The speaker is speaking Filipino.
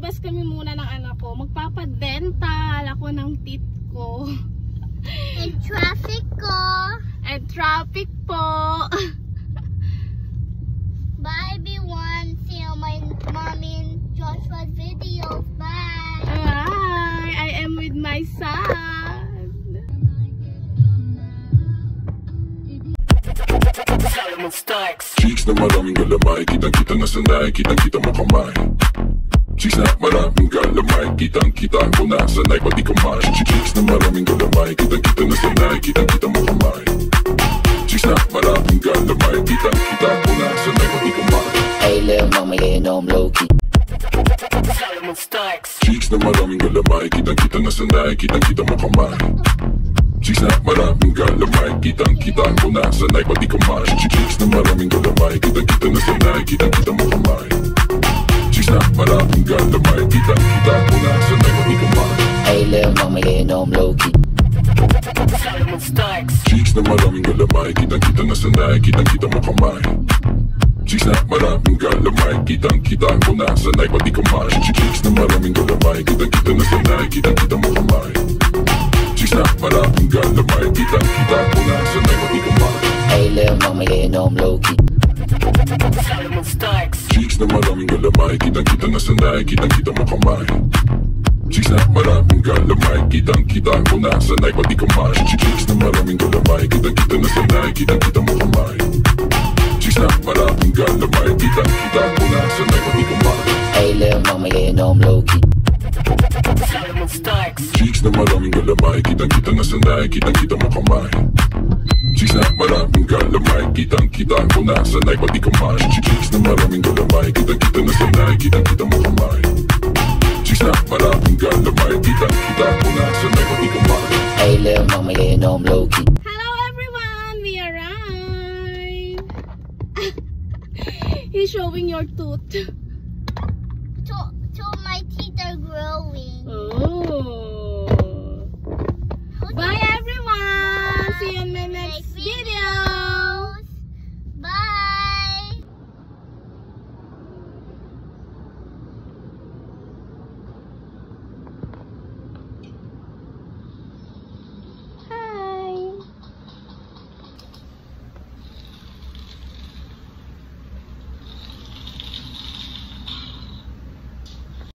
lalabas kami muna ng anak ko. Magpapadental ako ng teeth ko. And traffic ko. And traffic po. Bye everyone. See you on my mommy and Joshua's videos. Bye. Bye. I am with my son. Cheeks na maraming galamay, kitang-kita na sanay, kitang-kita mo kamay. Cheeks na maraming galamay, kitang-kita ko na sanay, pati kamay. Cheeks na maraming galamay, kitang-kita na sanay, kitang-kita mo kamay. Cheeks na maraming galamay, kitang-kita ko na sanay, pati kamay. Hey lil' mama, yeah, you know I'm low-key. Cheeks na maraming galamay, kitang-kita na sanay, kitang-kita mo kamay. Cheeks na maraming galamay, kitang-kita ko na sanay, pati kamay. Cheeks na maraming galamay, kitang-kita na sanay, kitang-kita mo kamay. Cheeks na maraming galamay, kitang-kita ko na sanay, pati kamay. Hey lil' mama, yeah, you know I'm low-key. Cheeks na maraming galamay, kitang-kita na sanay, kitang-kita mo kamay. Cheeks na maraming galamay, kitang-kita ko na sanay, pati kamay. Cheeks na maraming galamay, kitang-kita na sanay, kitang-kita mo kamay. Cheeks na maraming galamay, kitang-kita ko na sanay, pati kamay. Hey lil' mama, yeah, you know I'm low-key. Cheeks na maraming galamay, kitang-kita na sanay, kitang-kita mo kamay. Cheeks na maraming galamay, kitang-kita ko na sanay, pati kamay. Cheeks na maraming galamay, kitang-kita na sanay, kitang-kita mo kamay. Cheeks na maraming galamay, kitang-kita ko na sanay, pati kamay. Hey lil' mama, yeah, you know I'm low-key. Cheeks na maraming galamay, kitang-kita na sanay, kitang-kita mo kamay. Cheeks na maraming galamay, kitang-kita ko na sanay, pati kamay. Cheeks na maraming galamay, kitang-kita na sanay, kitang-kita mo kamay. Cheeks na maraming galamay, kitang-kita ko na sanay, pati kamay. Hey lil' mama, yeah, you know I'm low-key. Hello everyone, we arrived. He's showing your tooth.